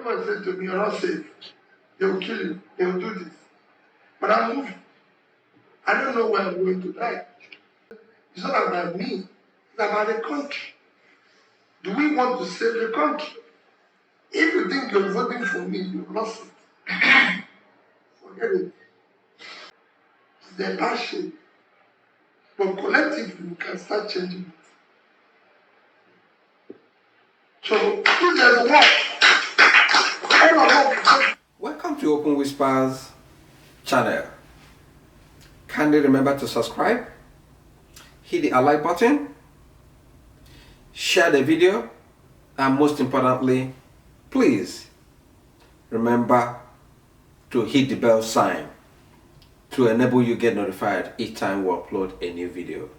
Everybody said to me, you're not safe. They will kill you. They will do this. But I'm moving. I don't know where I'm going to die. It's not about me. It's about the country. Do we want to save the country? If you think you're voting for me, you've lost it. Forget it. It's their passion. But collectively, we can start changing it. So, if there's a war, welcome to Open Whispers channel. Kindly remember to subscribe, hit the like button, share the video, and most importantly, please remember to hit the bell sign to enable you get notified each time we upload a new video.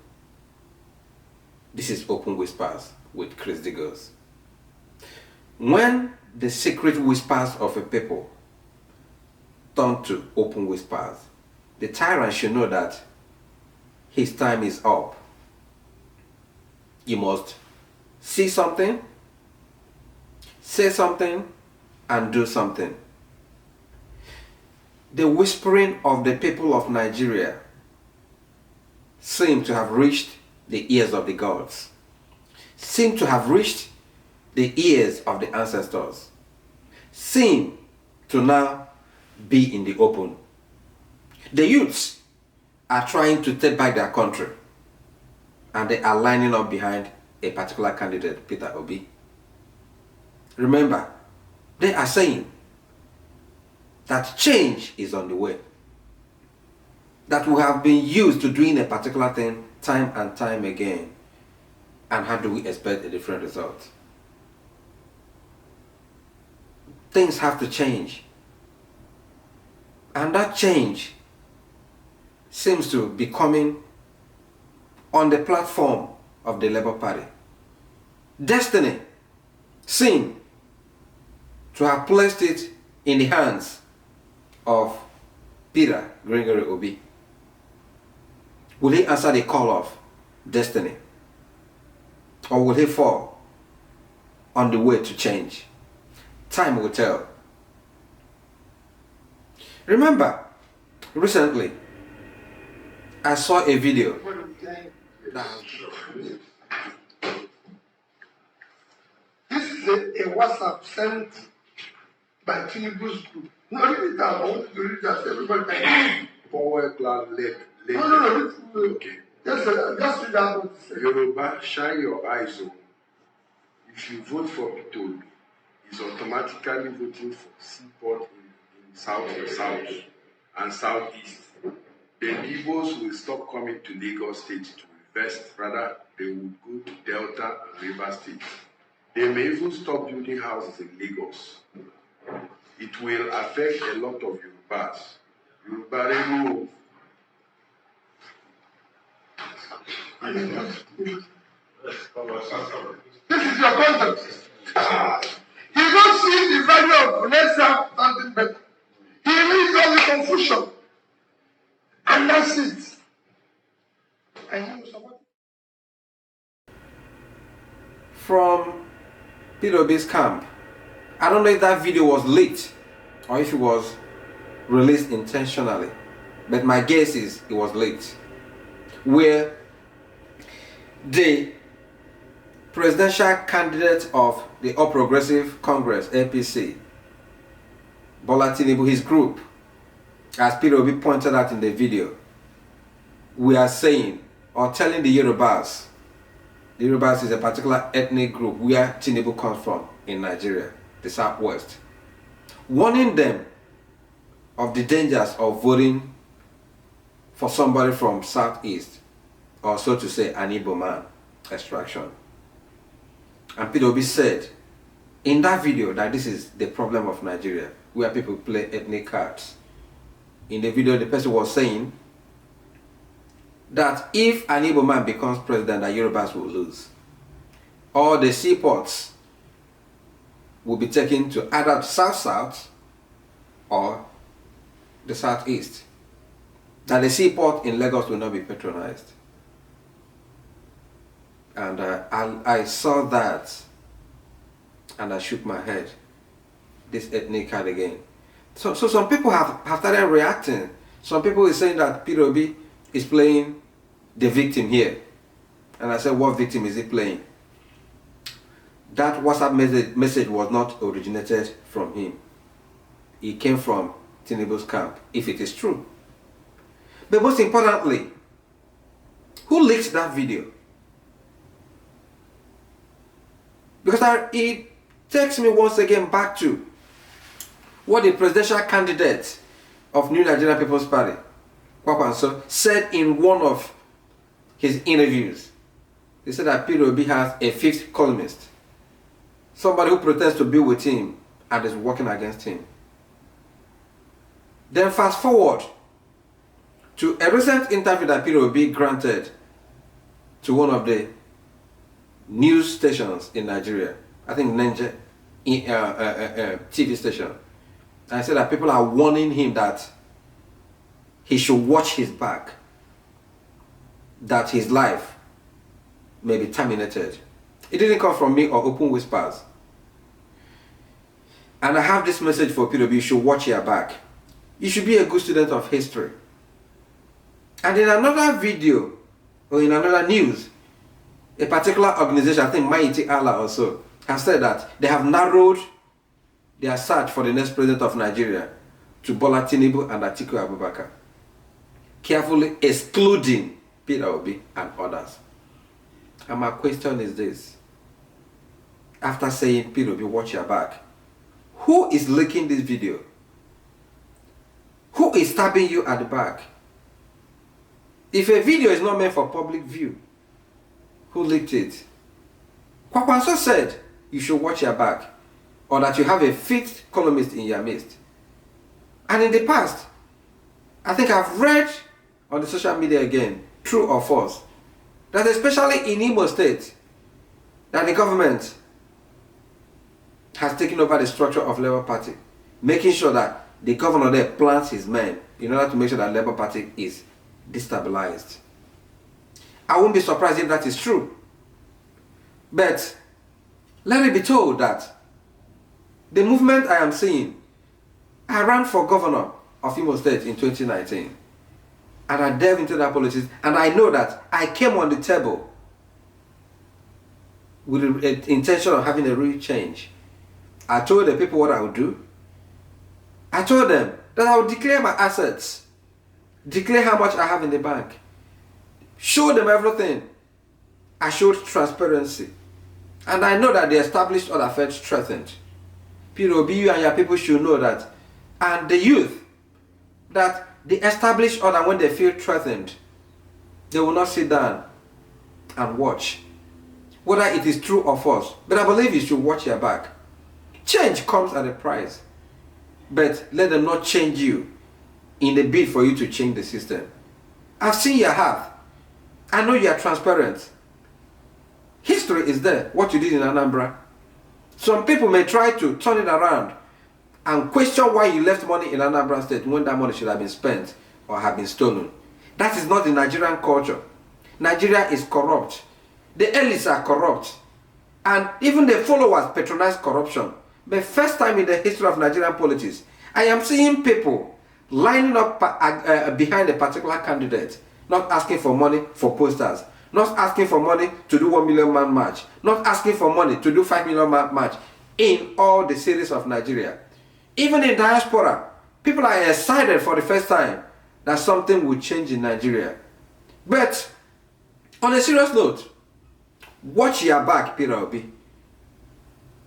This is Open Whispers with Chris Digos. When the secret whispers of a people turn to open whispers, the tyrant should know that his time is up. You must see something, say something, and do something. The whispering of the people of Nigeria seem to have reached the ears of the gods, seem to have reached the ears of the ancestors, seem to now be in the open. The youths are trying to take back their country, and they are lining up behind a particular candidate, Peter Obi. Remember, they are saying that change is on the way, that we have been used to doing a particular thing time and time again, and how do we expect a different result? Things have to change, and that change seems to be coming on the platform of the Labour Party. Destiny seems to have placed it in the hands of Peter Gregory Obi. Will he answer the call of destiny, or will he fall on the way to change? Time will tell. Remember, recently I saw a video this is a WhatsApp sent by Tinubu's group. No, read it down. I want you to read that. Everybody can. Power Clan led. No. Okay. Just read that what it says. Yoruba, shine your eyes on. If you vote for Peter, he's automatically voting for Seaport in South and Southeast. Then Igbos will stop coming to Lagos State to invest. Rather, they would go to Delta and River State. They may even stop building houses in Lagos. It will affect a lot of Yorubas. Yoruba remove. This is your context. He don't see the value of let's have something better. He leaves all the confusion. And that's it. from Peter Obi's camp. I don't know if that video was leaked or if it was released intentionally, but my guess is it was leaked, where the presidential candidate of the All Progressive Congress, APC, Bola Tinubu, his group, as Peter Obi pointed out in the video, we are saying or telling the Yorubas is a particular ethnic group where Tinubu comes from in Nigeria, the Southwest, warning them of the dangers of voting for somebody from Southeast, or so to say an Igbo man extraction. And Peter Obi said in that video that this is the problem of Nigeria, where people play ethnic cards. In the video, the person was saying that if an Igbo man becomes president, the Yorubas will lose. All the seaports will be taken to either the South or the Southeast. That the seaport in Lagos will not be patronized. And I saw that and I shook my head. this ethnic card again. So some people have started reacting. Some people are saying that Peter Obi is playing the victim here. And I said, what victim is he playing? That WhatsApp message was not originated from him. It came from Tinubu's camp, if it is true. But most importantly, who leaked that video? Because it takes me once again back to what the presidential candidate of New Nigerian People's Party, Kwakwanso, said in one of his interviews. He said that Peter Obi has a fifth columnist, somebody who pretends to be with him and is working against him. Then fast forward to a recent interview that Peter Obi granted to one of the news stations in Nigeria, I think Niger TV station. And I said that people are warning him that he should watch his back, that his life may be terminated. It didn't come from me or open whispers. And I have this message for Peter Obi: you should watch your back. You should be a good student of history. And in another video, or in another news, a particular organization, I think Mighty Allah also, has said that they have narrowed their search for the next president of Nigeria to Bola Tinubu and Atiku Abubakar, carefully excluding Peter Obi and others. And my question is this: after saying Peter Obi, watch your back, who is leaking this video? Who is stabbing you at the back? If a video is not meant for public view, who leaked it? Kwakwanso said you should watch your back, or that you have a fifth columnist in your midst. And in the past, I think I've read on the social media again, true or false, that especially in Imo State, that the government has taken over the structure of Labour Party, making sure that the governor there plants his men in order to make sure that Labour Party is destabilized. I won't be surprised if that is true. But let it be told that the movement I am seeing, I ran for governor of Imo State in 2019. And I delved into that politics, and I know that I came on the table with the intention of having a real change. I told the people what I would do. I told them that I would declare my assets, declare how much I have in the bank, show them everything. I showed transparency. And I know that the established order felt threatened. Peter Obi, you and your people should know that. And the youth, that the established order, when they feel threatened, they will not sit down and watch, whether it is true or false. But I believe you should watch your back. Change comes at a price. But let them not change you in the bid for you to change the system. I've seen your heart. I know you are transparent. History is there, what you did in Anambra. Some people may try to turn it around and question why you left money in Anambra State when that money should have been spent or have been stolen. That is not the Nigerian culture. Nigeria is corrupt. The elites are corrupt. And even the followers patronize corruption. But first time in the history of Nigerian politics, I am seeing people lining up behind a particular candidate, not asking for money for posters, not asking for money to do 1 million man march, not asking for money to do 5 million man march in all the cities of Nigeria. Even in diaspora, people are excited for the first time that something will change in Nigeria. But on a serious note, watch your back, Peter Obi.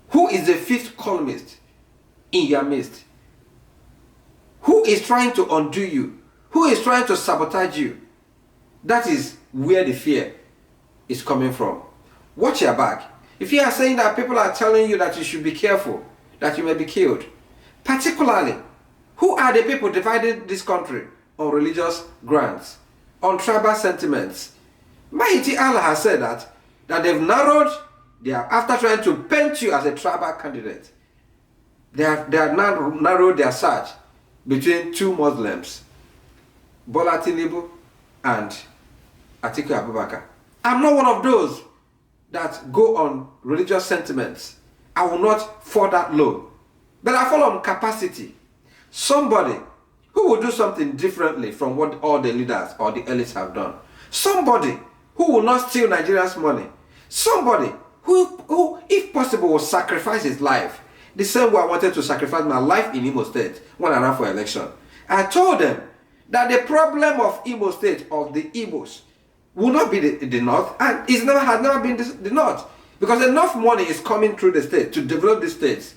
Who is the fifth columnist in your midst? Who is trying to undo you? Who is trying to sabotage you? That is where the fear is coming from. Watch your back. If you are saying that people are telling you that you should be careful, that you may be killed, particularly, who are the people dividing this country on religious grounds, on tribal sentiments? Mighty Allah has said that they've narrowed after trying to paint you as a tribal candidate, they have now narrowed their search between two Muslims, Bola Tinubu and Atiku Abubakar. I'm not one of those that go on religious sentiments. I will not fall that low. But I fall on capacity. Somebody who will do something differently from what all the leaders or the elites have done. Somebody who will not steal Nigerians' money. Somebody who, if possible, will sacrifice his life. The same way I wanted to sacrifice my life in Imo State when I ran for election. I told them that the problem of Imo State, of the Igbos, will not be the North, and has never been the North. Because enough money is coming through the state to develop the states.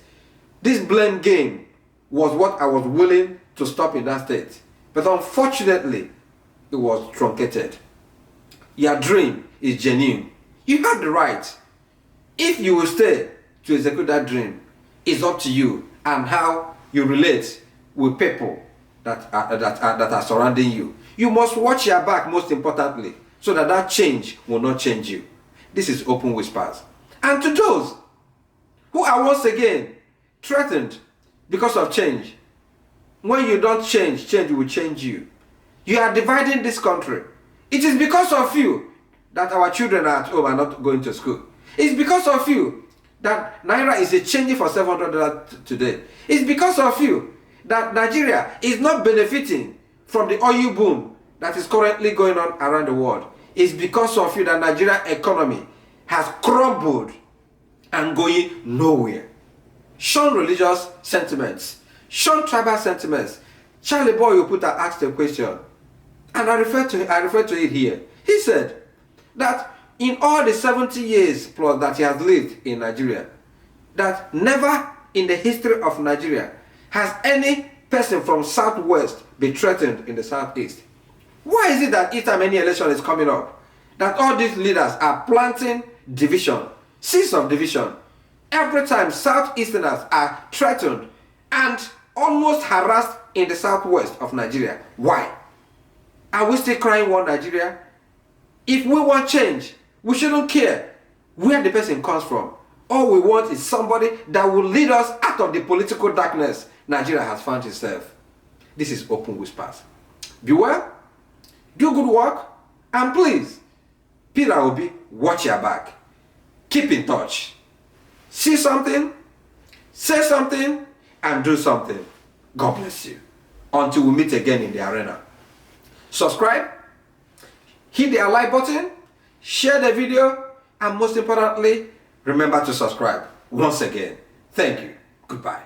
This blame game was what I was willing to stop in that state. But unfortunately, it was truncated. Your dream is genuine. You have the right. If you will stay to execute that dream, it's up to you and how you relate with people that are surrounding you. You must watch your back, most importantly, so that change will not change you. This is Open Whispers. And to those who are once again threatened because of change, when you don't change, change will change you. You are dividing this country. It is because of you that our children are at home and not going to school. It's because of you that Naira is changing for $700 today. It's because of you that Nigeria is not benefiting from the oil boom that is currently going on around the world. It's because of you that Nigeria economy has crumbled and going nowhere. Shun religious sentiments. Shun tribal sentiments. Charlie Boy Oputa asked a question, and I refer to it here. He said that in all the 70 years plus that he has lived in Nigeria, that never in the history of Nigeria has any person from Southwest been threatened in the Southeast. Why is it that each time any election is coming up, that all these leaders are planting division, seeds of division? Every time Southeasterners are threatened and almost harassed in the Southwest of Nigeria. Why? Are we still crying one Nigeria? If we want change, we shouldn't care where the person comes from. All we want is somebody that will lead us out of the political darkness Nigeria has found itself. This is Open Whispers. Be well, do good work, and please, Peter Obi, watch your back. Keep in touch. See something, say something, and do something. God bless you. Until we meet again in the arena. Subscribe, hit the like button, share the video, and most importantly, remember to subscribe. Once again, thank you. Goodbye.